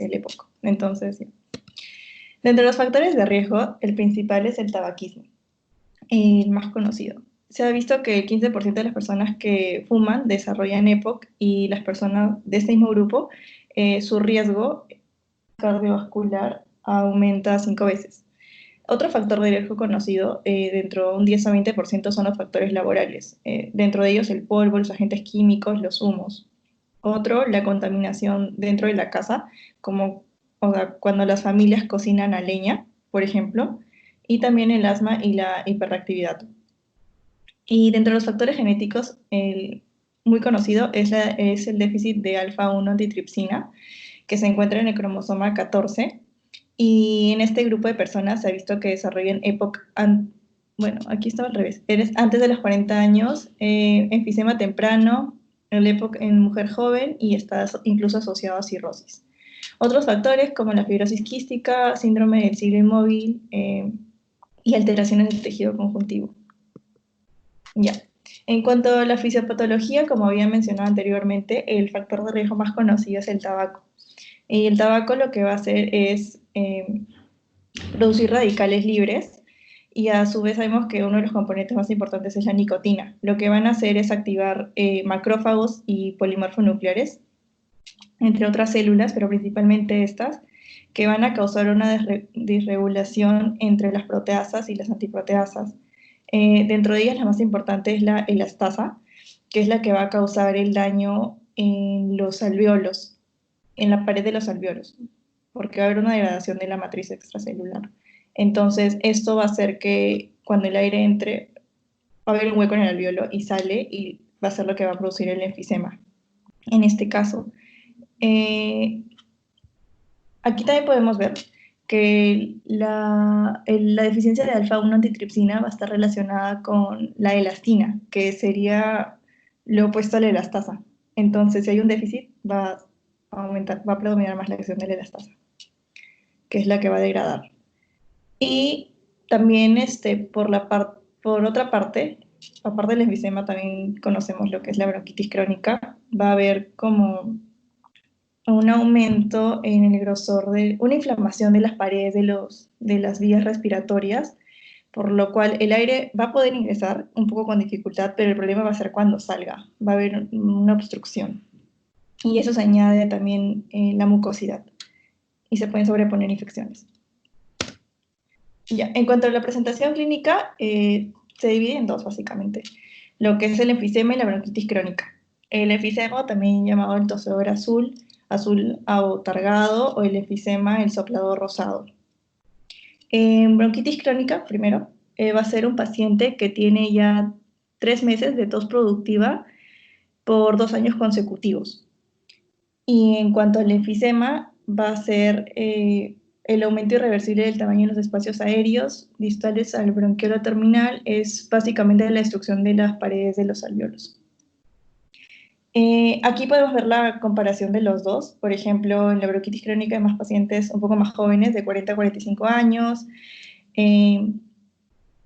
el EPOC. Entonces, sí. Dentro de los factores de riesgo, el principal es el tabaquismo, el más conocido. Se ha visto que el 15% de las personas que fuman desarrollan EPOC y las personas de este mismo grupo, su riesgo cardiovascular aumenta 5 veces. Otro factor de riesgo conocido, dentro de un 10 a 20% son los factores laborales. Dentro de ellos el polvo, los agentes químicos, los humos. Otro, la contaminación dentro de la casa, como o sea, cuando las familias cocinan a leña, por ejemplo, y también el asma y la hiperactividad. Y dentro de los factores genéticos, el muy conocido es el déficit de alfa-1 antitripsina, que se encuentra en el cromosoma 14, y en este grupo de personas se ha visto que desarrollan EPOC, bueno, aquí estaba al revés, antes de los 40 años, enfisema temprano, el EPOC en mujer joven y está incluso asociado a cirrosis. Otros factores como la fibrosis quística, síndrome del siglo inmóvil y alteraciones del tejido conjuntivo. Ya. En cuanto a la fisiopatología, como había mencionado anteriormente, el factor de riesgo más conocido es el tabaco. Y el tabaco lo que va a hacer es producir radicales libres, y a su vez sabemos que uno de los componentes más importantes es la nicotina. Lo que van a hacer es activar macrófagos y polimorfonucleares, entre otras células, pero principalmente estas, que van a causar una disregulación entre las proteasas y las antiproteasas. Dentro de ellas la más importante es la elastasa, que es la que va a causar el daño en los alveolos, en la pared de los alveolos, porque va a haber una degradación de la matriz extracelular. Entonces, esto va a hacer que cuando el aire entre, va a haber un hueco en el alveolo y sale, y va a ser lo que va a producir el enfisema. En este caso, aquí también podemos ver que la deficiencia de alfa-1 antitripsina va a estar relacionada con la elastina, que sería lo opuesto a la elastasa. Entonces, si hay un déficit, va a aumentar, va a predominar más la acción de la elastasa, que es la que va a degradar. Y también por otra parte, aparte del enfisema, también conocemos lo que es la bronquitis crónica. Va a haber como un aumento en el grosor una inflamación de las paredes de las vías respiratorias, por lo cual el aire va a poder ingresar un poco con dificultad, pero el problema va a ser cuando salga, va a haber una obstrucción. Y eso se añade también la mucosidad, y se pueden sobreponer infecciones. Ya, en cuanto a la presentación clínica, se divide en dos básicamente, lo que es el enfisema y la bronquitis crónica. El enfisema, también llamado el tosedor azul, azul abotargado, o el enfisema, el soplador rosado. En bronquitis crónica, primero, va a ser un paciente que tiene ya 3 meses de tos productiva por 2 años consecutivos. Y en cuanto al enfisema, va a ser el aumento irreversible del tamaño de los espacios aéreos distales al bronquiolo terminal, es básicamente la destrucción de las paredes de los alveolos. Aquí podemos ver la comparación de los dos. Por ejemplo, en la bronquitis crónica hay más pacientes un poco más jóvenes, de 40 a 45 años.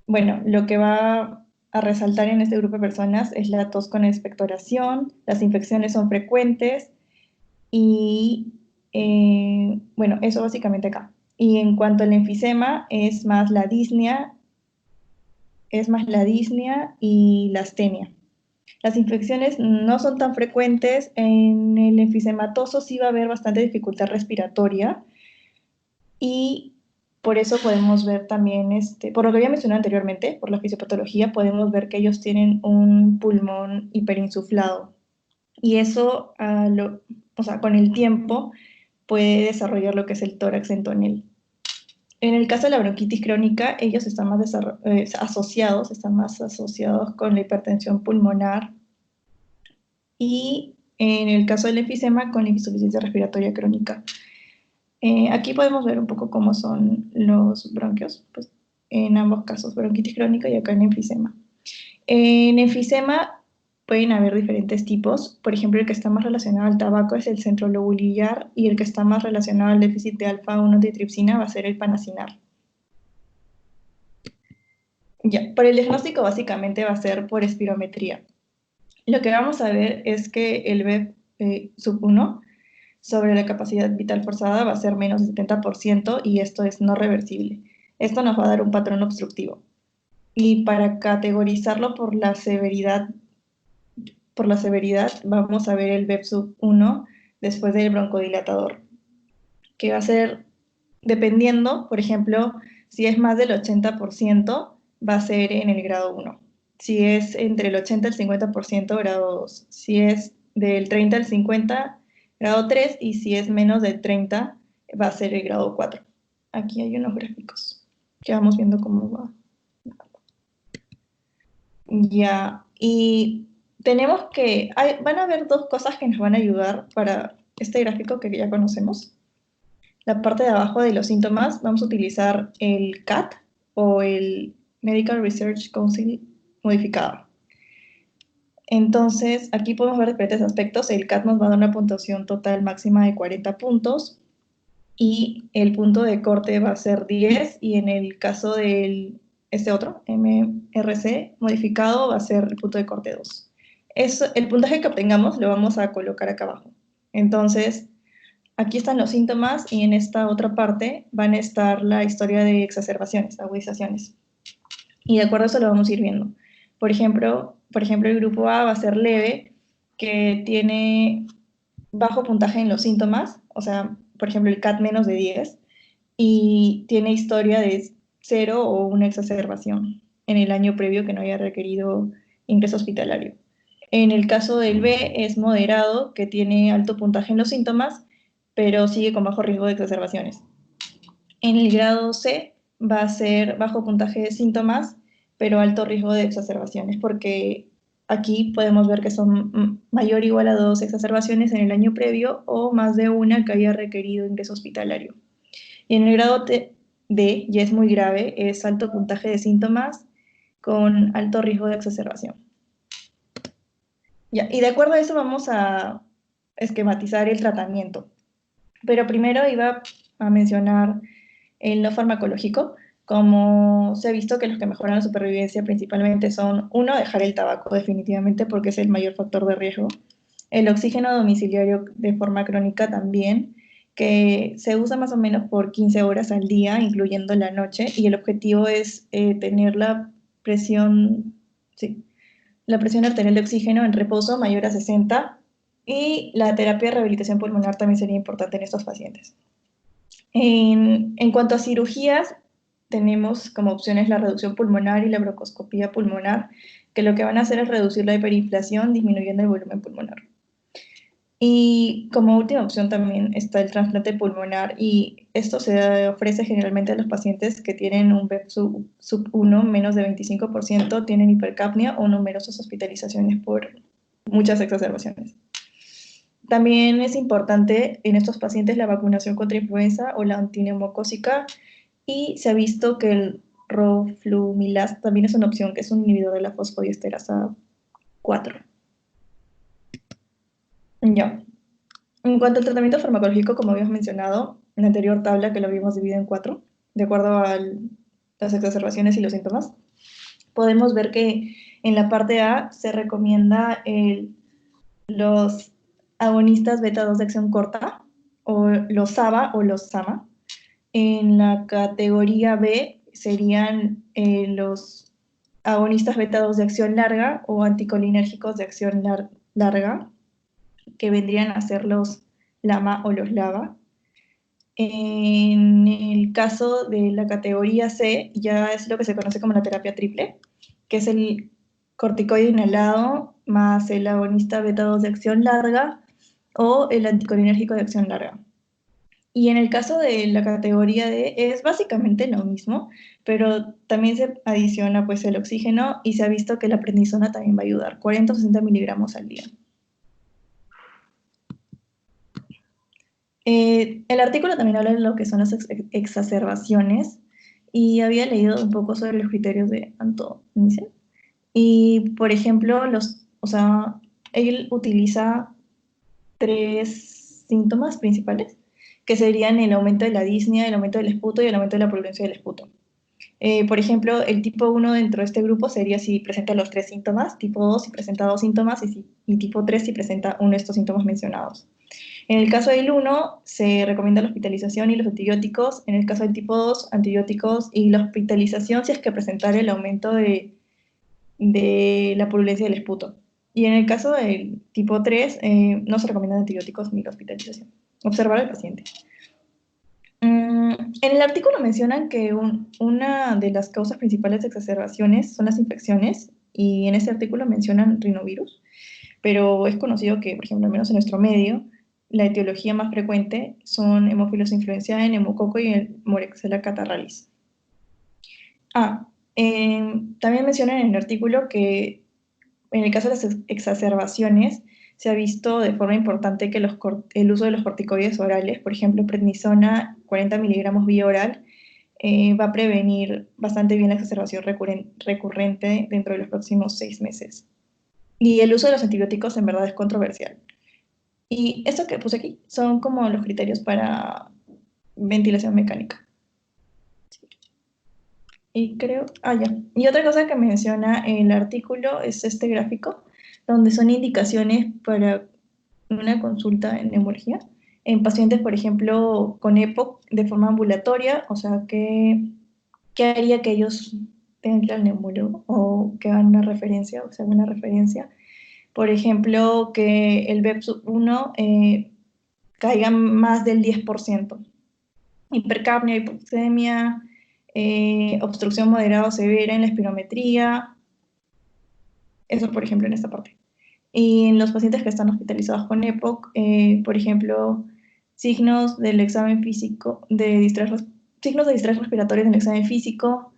Bueno, lo que va a resaltar en este grupo de personas es la tos con expectoración, las infecciones son frecuentes, y bueno, eso básicamente acá. Y en cuanto al enfisema, es más la disnea y la astenia. Las infecciones no son tan frecuentes. En el enfisematoso sí va a haber bastante dificultad respiratoria, y por eso podemos ver también, por lo que había mencionado anteriormente, por la fisiopatología, podemos ver que ellos tienen un pulmón hiperinsuflado, y eso, o sea, con el tiempo puede desarrollar lo que es el tórax en tonel. En el caso de la bronquitis crónica, ellos están más asociados con la hipertensión pulmonar, y en el caso del enfisema, con la insuficiencia respiratoria crónica. Aquí podemos ver un poco cómo son los bronquios, pues, en ambos casos, bronquitis crónica y acá en enfisema. En enfisema pueden haber diferentes tipos. Por ejemplo, el que está más relacionado al tabaco es el centrolobulillar, y el que está más relacionado al déficit de alfa-1 antitripsina va a ser el panacinar. Ya, por el diagnóstico básicamente va a ser por espirometría. Lo que vamos a ver es que el BEP sub 1 sobre la capacidad vital forzada va a ser menos del 70% y esto es no reversible. Esto nos va a dar un patrón obstructivo. Y para categorizarlo por la severidad vamos a ver el BEP sub 1 después del broncodilatador, que va a ser, dependiendo, por ejemplo, si es más del 80%, va a ser en el grado 1. Si es entre el 80 y el 50%, grado 2. Si es del 30 al 50, grado 3. Y si es menos de 30, va a ser el grado 4. Aquí hay unos gráficos que vamos viendo cómo va. Ya, y tenemos que, van a haber dos cosas que nos van a ayudar para este gráfico que ya conocemos. La parte de abajo de los síntomas vamos a utilizar el CAT o el Medical Research Council modificado. Entonces, aquí podemos ver diferentes aspectos. El CAT nos va a dar una puntuación total máxima de 40 puntos y el punto de corte va a ser 10 y en el caso del este otro, MRC modificado, va a ser el punto de corte 2. El puntaje que obtengamos lo vamos a colocar acá abajo. Entonces, aquí están los síntomas y en esta otra parte van a estar la historia de exacerbaciones, agudizaciones. Y de acuerdo a eso lo vamos a ir viendo. Por ejemplo, el grupo A va a ser leve, que tiene bajo puntaje en los síntomas, o sea, por ejemplo, el CAT menos de 10, y tiene historia de 0 o una exacerbación en el año previo que no haya requerido ingreso hospitalario. En el caso del B es moderado, que tiene alto puntaje en los síntomas, pero sigue con bajo riesgo de exacerbaciones. En el grado C va a ser bajo puntaje de síntomas, pero alto riesgo de exacerbaciones, porque aquí podemos ver que son mayor o igual a 2 exacerbaciones en el año previo o más de una que haya requerido ingreso hospitalario. Y en el grado D, ya es muy grave, es alto puntaje de síntomas con alto riesgo de exacerbación. Ya, y de acuerdo a eso vamos a esquematizar el tratamiento. Pero primero iba a mencionar el no farmacológico. Como se ha visto que los que mejoran la supervivencia principalmente son, uno, dejar el tabaco definitivamente porque es el mayor factor de riesgo. El oxígeno domiciliario de forma crónica también, que se usa más o menos por 15 horas al día, incluyendo la noche, y el objetivo es tener sí, la presión arterial de oxígeno en reposo mayor a 60, y la terapia de rehabilitación pulmonar también sería importante en estos pacientes. En cuanto a cirugías, tenemos como opciones la reducción pulmonar y la broncoescopía pulmonar, que lo que van a hacer es reducir la hiperinflación disminuyendo el volumen pulmonar. Y como última opción también está el trasplante pulmonar, y esto se ofrece generalmente a los pacientes que tienen un BEP sub 1 menos de 25%, tienen hipercapnia o numerosas hospitalizaciones por muchas exacerbaciones. También es importante en estos pacientes la vacunación contra influenza o la antineumocócica, y se ha visto que el roflumilast también es una opción, que es un inhibidor de la fosfodiesterasa 4. Ya. En cuanto al tratamiento farmacológico, como habíamos mencionado en la anterior tabla, que lo habíamos dividido en 4, de acuerdo a las exacerbaciones y los síntomas, podemos ver que en la parte A se recomienda los agonistas beta 2 de acción corta, o los SABA o los SAMA. En la categoría B serían los agonistas beta 2 de acción larga o anticolinérgicos de acción larga, que vendrían a ser los LAMA o los LABA. En el caso de la categoría C, ya es lo que se conoce como la terapia triple, que es el corticoide inhalado más el agonista beta 2 de acción larga o el anticolinérgico de acción larga. Y en el caso de la categoría D es básicamente lo mismo, pero también se adiciona pues el oxígeno, y se ha visto que la prednisona también va a ayudar, 40 o 60 miligramos al día. El artículo también habla de lo que son las exacerbaciones, y había leído un poco sobre los criterios de Antonisen. Y, por ejemplo, él utiliza 3 síntomas principales, que serían el aumento de la disnea, el aumento del esputo y el aumento de la poludencia del esputo. Por ejemplo, el tipo 1 dentro de este grupo sería si presenta los 3 síntomas, tipo 2 si presenta 2 síntomas, y tipo 3 si presenta uno de estos síntomas mencionados. En el caso del uno se recomienda la hospitalización y los antibióticos. En el caso del tipo 2 antibióticos y la hospitalización si es que presentara el aumento de la purulencia del esputo. Y en el caso del tipo 3 no se recomiendan antibióticos ni la hospitalización. Observar al paciente. En el artículo mencionan que una de las causas principales de exacerbaciones son las infecciones, y en ese artículo mencionan rinovirus, pero es conocido que, por ejemplo, al menos en nuestro medio, la etiología más frecuente son Haemophilus influenzae, neumococo y el Moraxella catarrhalis. También mencionan en el artículo que en el caso de las exacerbaciones, se ha visto de forma importante que el uso de los corticoides orales, por ejemplo, prednisona 40 miligramos vía oral, va a prevenir bastante bien la exacerbación recurrente dentro de los próximos 6 meses. Y el uso de los antibióticos en verdad es controversial. Y esto que puse aquí son como los criterios para ventilación mecánica. Y creo, ya. Y otra cosa que menciona el artículo es este gráfico, donde son indicaciones para una consulta en neumología en pacientes, por ejemplo, con EPOC de forma ambulatoria, o sea, ¿qué haría que ellos tengan que ir al neumólogo o que hagan una referencia, o sea, una referencia? Por ejemplo, que el BEP1 caiga más del 10%. Hipercapnia, hipoxemia, obstrucción moderada o severa en la espirometría, eso por ejemplo en esta parte. Y en los pacientes que están hospitalizados con EPOC, por ejemplo, signos del examen físico, signos de distrés respiratorio en el examen físico,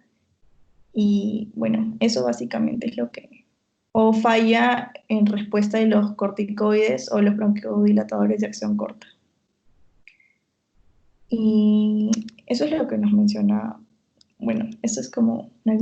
y bueno, eso básicamente es lo que... O falla en respuesta de los corticoides o los bronquiodilatadores de acción corta. Y eso es lo que nos menciona. Bueno, eso es como una